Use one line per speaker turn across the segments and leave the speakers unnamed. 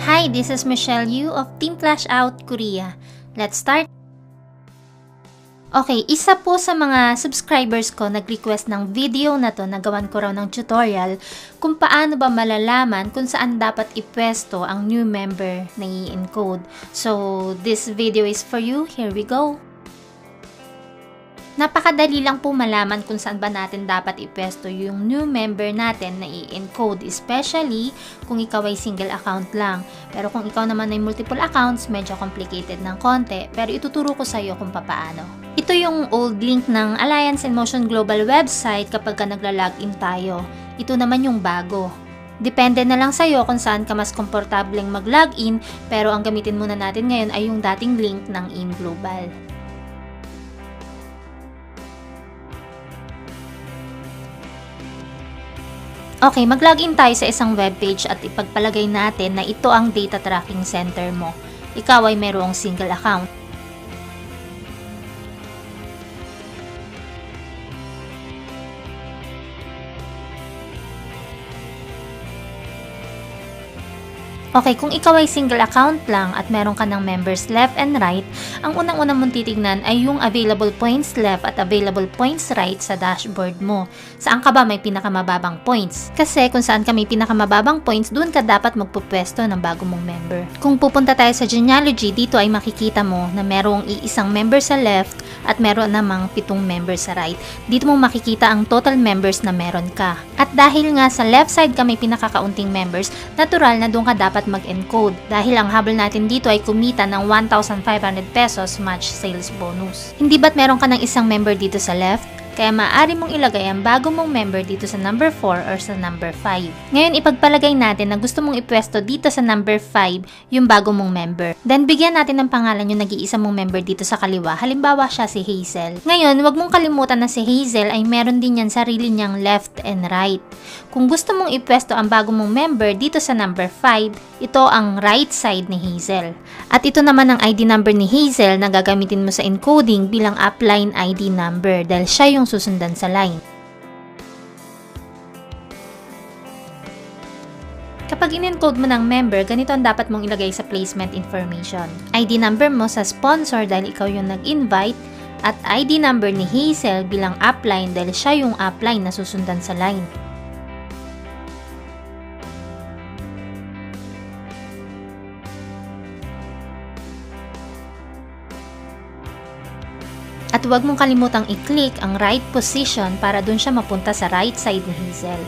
Hi, this is Michelle Yu of Team Flash Out Korea. Let's start! Okay, isa po sa mga subscribers ko nag-request ng video na to na gawan ko raw ng tutorial kung paano ba malalaman kung saan dapat ipwesto ang new member na i-encode. So, this video is for you. Here we go! Napakadali lang po malaman kung saan ba natin dapat ipwesto yung new member natin na i-encode, especially kung ikaw ay single account lang. Pero kung ikaw naman ay multiple accounts, medyo complicated ng konti, pero ituturo ko sa iyo kung paano. Ito yung old link ng Alliance in Motion Global website kapag ka nagla-login tayo. Ito naman yung bago. Depende na lang sa'yo kung saan ka mas komportableng mag-login, pero ang gamitin muna natin ngayon ay yung dating link ng InGlobal. Okay, mag-login tayo sa isang webpage at ipagpalagay natin na ito ang data tracking center mo. Ikaw ay mayroong single account. Okay, kung ikaw ay single account lang at meron ka ng members left and right, ang unang-unang mong titignan ay yung available points left at available points right sa dashboard mo. Saan ka ba may pinakamababang points? Kasi kung saan ka may pinakamababang points, doon ka dapat magpupwesto ng bago mong member. Kung pupunta tayo sa genealogy, dito ay makikita mo na merong iisang member sa left at meron namang 7 members sa right. Dito mo makikita ang total members na meron ka. At dahil nga sa left side ka may pinakakaunting members, natural na doon ka dapat mag-encode dahil ang habol natin dito ay kumita ng 1,500 pesos match sales bonus. Hindi ba't meron ka ng isang member dito sa left? Kaya maaari mong ilagay ang bago mong member dito sa number 4 or sa number 5. Ngayon ipagpalagay natin na gusto mong ipwesto dito sa number 5 yung bago mong member. Then bigyan natin ng pangalan yung nag-iisa mong member dito sa kaliwa. Halimbawa siya si Hazel. Ngayon wag mong kalimutan na si Hazel ay meron din yan sarili niyang left and right. Kung gusto mong ipwesto ang bago mong member dito sa number 5, ito ang right side ni Hazel. At ito naman ang ID number ni Hazel na gagamitin mo sa encoding bilang upline ID number dahil siya yung susundan sa line. Kapag in-encode mo ng member, ganito ang dapat mong ilagay sa placement information. ID number mo sa sponsor dahil ikaw yung nag-invite at ID number ni Hazel bilang upline dahil siya yung upline na susundan sa line. At huwag mong kalimutang i-click ang right position para dun siya mapunta sa right side ni Hazel.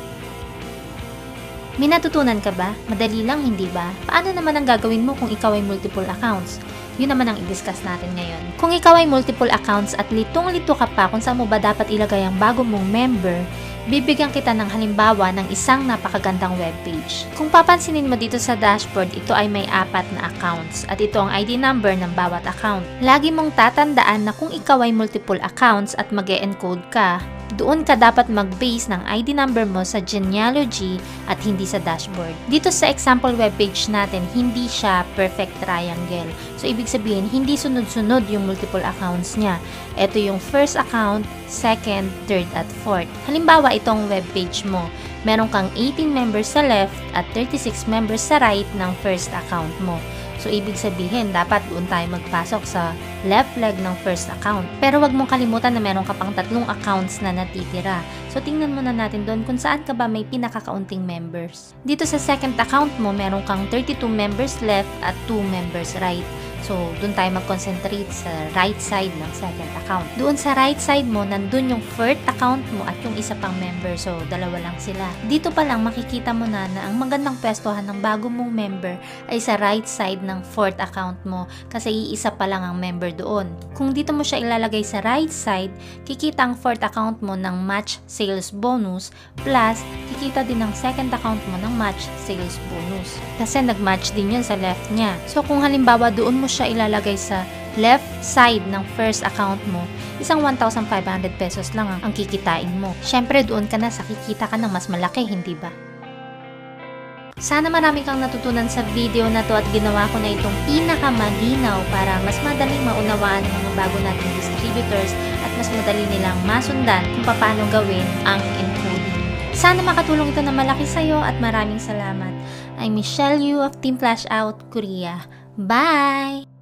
May natutunan ka ba? Madali lang, hindi ba? Paano naman ang gagawin mo kung ikaw ay multiple accounts? Yun naman ang i-discuss natin ngayon. Kung ikaw ay multiple accounts at litong-lito ka pa kung saan mo ba dapat ilagay ang bago mong member, bibigyan kita ng halimbawa ng isang napakagandang webpage. Kung papansinin mo dito sa dashboard, ito ay may 4 na accounts at ito ang ID number ng bawat account. Lagi mong tatandaan na kung ikaw ay multiple accounts at mag-e-encode ka, doon ka dapat mag-base ng ID number mo sa genealogy at hindi sa dashboard. Dito sa example webpage natin, hindi siya perfect triangle. So, ibig sabihin, hindi sunod-sunod yung multiple accounts niya. Ito yung first account, second, third, at fourth. Halimbawa, itong webpage mo, meron kang 18 members sa left at 36 members sa right ng first account mo. So, ibig sabihin, dapat doon tayo magpasok sa left leg ng first account. Pero wag mong kalimutan na meron ka pang 3 accounts na natitira. So, tingnan muna natin doon kung saan ka ba may pinakakaunting members. Dito sa second account mo, meron kang 32 members left at 2 members right. So, doon tayo mag-concentrate sa right side ng second account. Doon sa right side mo, nandun yung first account mo at yung isa pang member. So, dalawa lang sila. Dito pa lang, makikita mo na ang magandang pwestuhan ng bago mong member ay sa right side ng fourth account mo kasi iisa pa lang ang member doon. Kung dito mo siya ilalagay sa right side, kikita ang fourth account mo ng match sales bonus plus kikita din ang second account mo ng match sales bonus. Kasi nag-match din yun sa left niya. So, kung halimbawa doon mo siya ilalagay sa left side ng first account mo, isang 1,500 pesos lang ang kikitain mo. Syempre doon ka na sa kikita ka ng mas malaki, hindi ba? Sana marami kang natutunan sa video na to at ginawa ko na itong pinakamalinaw para mas madaling maunawaan ng mga bago nating distributors at mas madali nilang masundan kung paano gawin ang encoding. Sana makatulong ito na malaki sa'yo at maraming salamat. I'm Michelle Yu of Team Flash Out Korea. Bye!